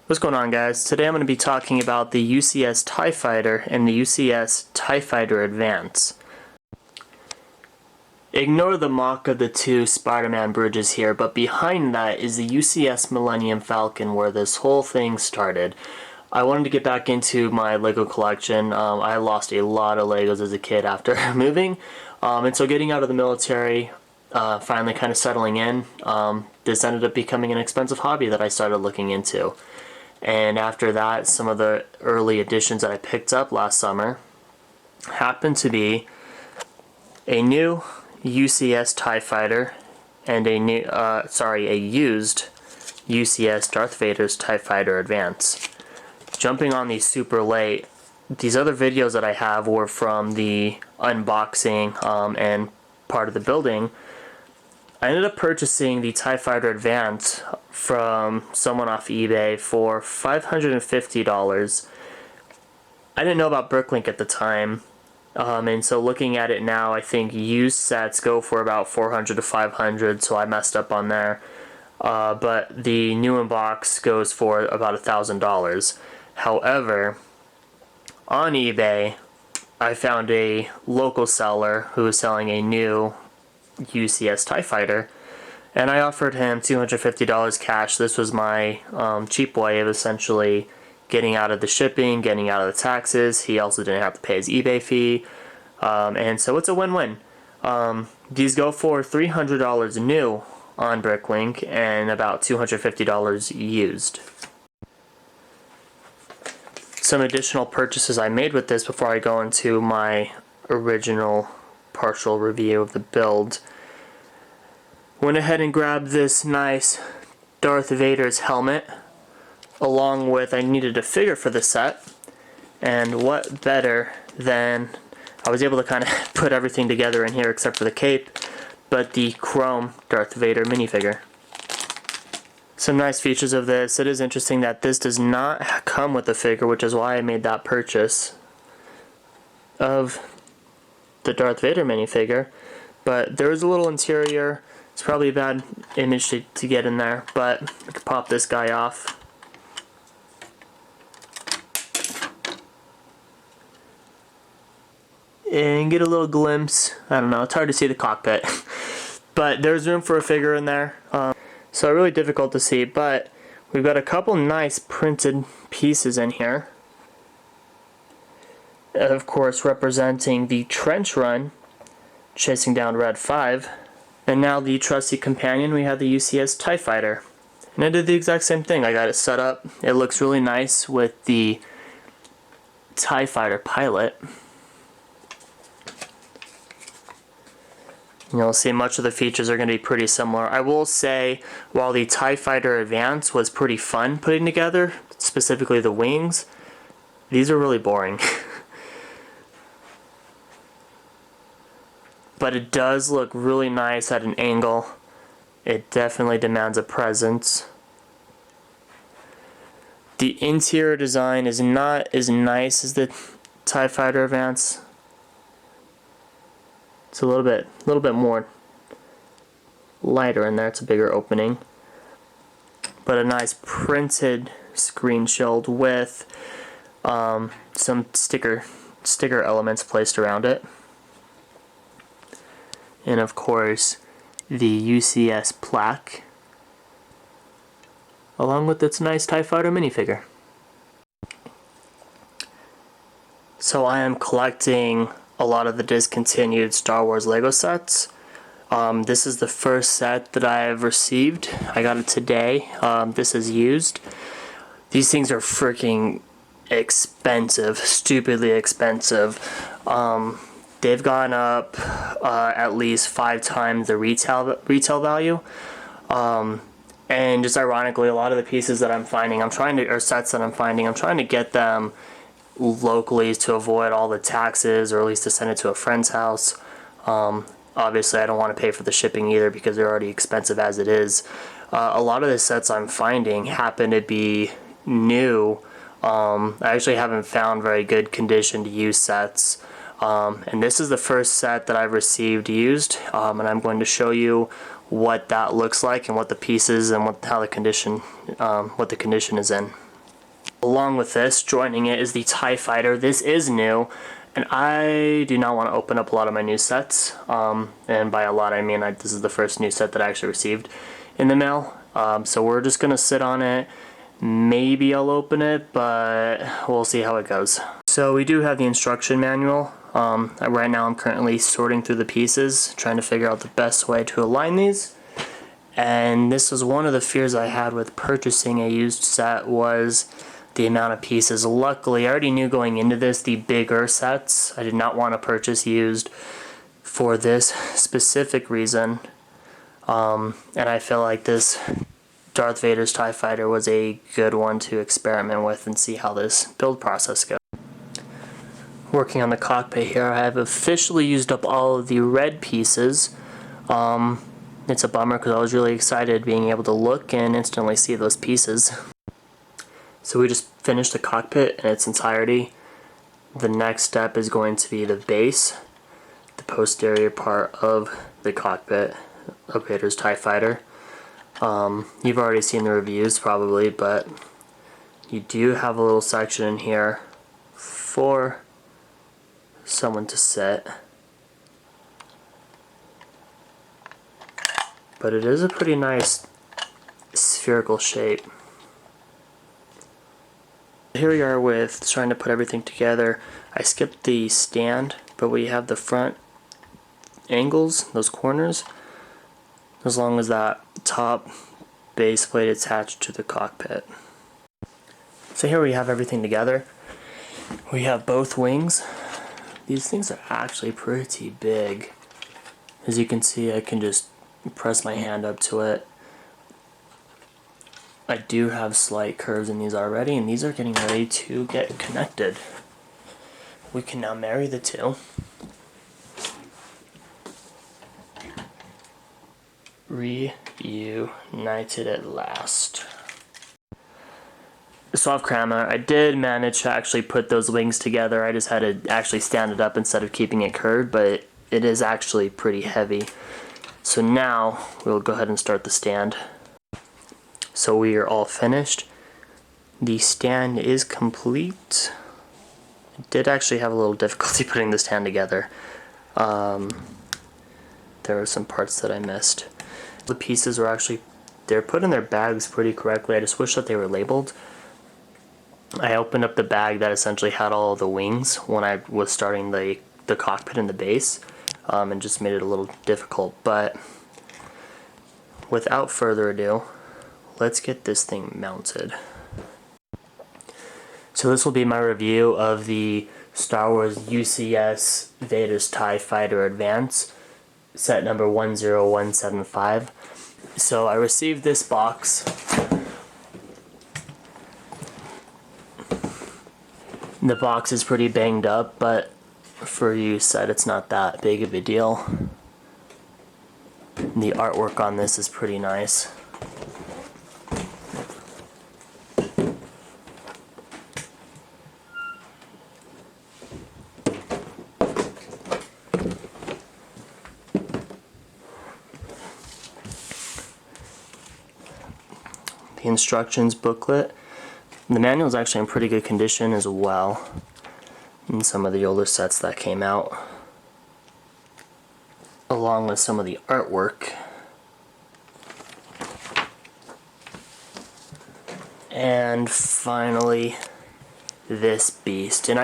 What's going on, guys? Today I'm going to be talking about the UCS TIE Fighter and the UCS TIE Fighter Advance. Ignore the mock of the two Spider-Man bridges here, but behind that is the UCS Millennium Falcon where this whole thing started. I wanted to get back into my LEGO collection. I lost a lot of LEGOs as a kid after moving, and so getting out of the military, finally kind of settling in, this ended up becoming an expensive hobby that I started looking into. And after that, some of the early editions that I picked up last summer happened to be a new UCS TIE Fighter and a used UCS Darth Vader's TIE Fighter Advance. Jumping on these super late, these other videos that I have were from the unboxing and part of the building. I ended up purchasing the TIE Fighter Advance from someone off eBay for $550. I didn't know about Bricklink at the time, and so looking at it now, I think used sets go for about $400 to $500, so I messed up on there. But the new in box goes for about $1,000. However, on eBay, I found a local seller who was selling a new UCS TIE Fighter, and I offered him $250 cash. This was my cheap way of essentially getting out of the shipping, getting out of the taxes. He also didn't have to pay his eBay fee, and so it's a win-win. These go for $300 new on Bricklink and about $250 used. Some additional purchases I made with this before I go into my original partial review of the build. Went ahead and grabbed this nice Darth Vader's helmet, along with I needed a figure for the set, and what better than I was able to kind of put everything together in here except for the cape, but the chrome Darth Vader minifigure. Some nice features of this. It is interesting that this does not come with a figure, which is why I made that purchase of the Darth Vader minifigure, but there is a little interior. It's probably a bad image to get in there, but I could pop this guy off. And get a little glimpse. I don't know, it's hard to see the cockpit. But there's room for a figure in there. So really difficult to see, but we've got a couple nice printed pieces in here. Of course, representing the trench run, chasing down Red 5. And now the trusty companion, we have the UCS TIE Fighter. And I did the exact same thing. I got it set up. It looks really nice with the TIE Fighter pilot. You'll see much of the features are going to be pretty similar. I will say, while the TIE Fighter Advance was pretty fun putting together, specifically the wings, these are really boring. But it does look really nice at an angle. It definitely demands a presence. The interior design is not as nice as the TIE Fighter Advance. It's a little bit more lighter in there. It's a bigger opening, but a nice printed screen shield with some sticker elements placed around it, and of course the UCS plaque, along with its nice TIE Fighter minifigure. So I am collecting a lot of the discontinued Star Wars LEGO sets. This is the first set that I have received. I got it today. This is used. These things are freaking expensive, stupidly expensive. They've gone up at least 5 times the retail value. And just ironically, a lot of the pieces that I'm finding, or sets that I'm finding, I'm trying to get them locally to avoid all the taxes, or at least to send it to a friend's house. Obviously I don't want to pay for the shipping either because they're already expensive as it is. A lot of the sets I'm finding happen to be new. I actually haven't found very good condition to use sets, and this is the first set that I've received used, and I'm going to show you what that looks like and what the pieces and what the condition is in. Along with this, joining it is the TIE Fighter. This is new, and I do not want to open up a lot of my new sets. And by a lot, I mean this is the first new set that I actually received in the mail. So we're just going to sit on it. Maybe I'll open it, but we'll see how it goes. So we do have the instruction manual. Right now I'm currently sorting through the pieces, trying to figure out the best way to align these. And this was one of the fears I had with purchasing a used set, was the amount of pieces. Luckily, I already knew going into this the bigger sets. I did not want to purchase used for this specific reason. And I feel like this Darth Vader's TIE Fighter was a good one to experiment with and see how this build process goes. Working on the cockpit here, I have officially used up all of the red pieces. It's a bummer because I was really excited being able to look and instantly see those pieces. So we just finished the cockpit in its entirety. The next step is going to be the base, the posterior part of the cockpit of Vader's TIE Fighter. You've already seen the reviews probably, but you do have a little section in here for someone to sit. But it is a pretty nice spherical shape. Here we are with trying to put everything together. I skipped the stand, but we have the front angles, those corners, as long as that top base plate attached to the cockpit. So here we have everything together. We have both wings. These things are actually pretty big. As you can see, I can just press my hand up to it. I do have slight curves in these already, and these are getting ready to get connected. We can now marry the two. Reunited at last. So off camera, I did manage to actually put those wings together. I just had to actually stand it up instead of keeping it curved, but it is actually pretty heavy. So now we'll go ahead and start the stand. So we are all finished. The stand is complete. I did actually have a little difficulty putting the stand together. There were some parts that I missed. The pieces were actually, they're put in their bags pretty correctly. I just wish that they were labeled. I opened up the bag that essentially had all of the wings when I was starting the cockpit and the base, and just made it a little difficult. But without further ado, let's get this thing mounted. So this will be my review of the Star Wars UCS Vader's TIE Fighter Advance, set number 10175. So I received this box. The box is pretty banged up, but for use set it's not that big of a deal. The artwork on this is pretty nice. The instructions booklet. The manual is actually in pretty good condition as well, in some of the older sets that came out, along with some of the artwork. And finally, this beast. And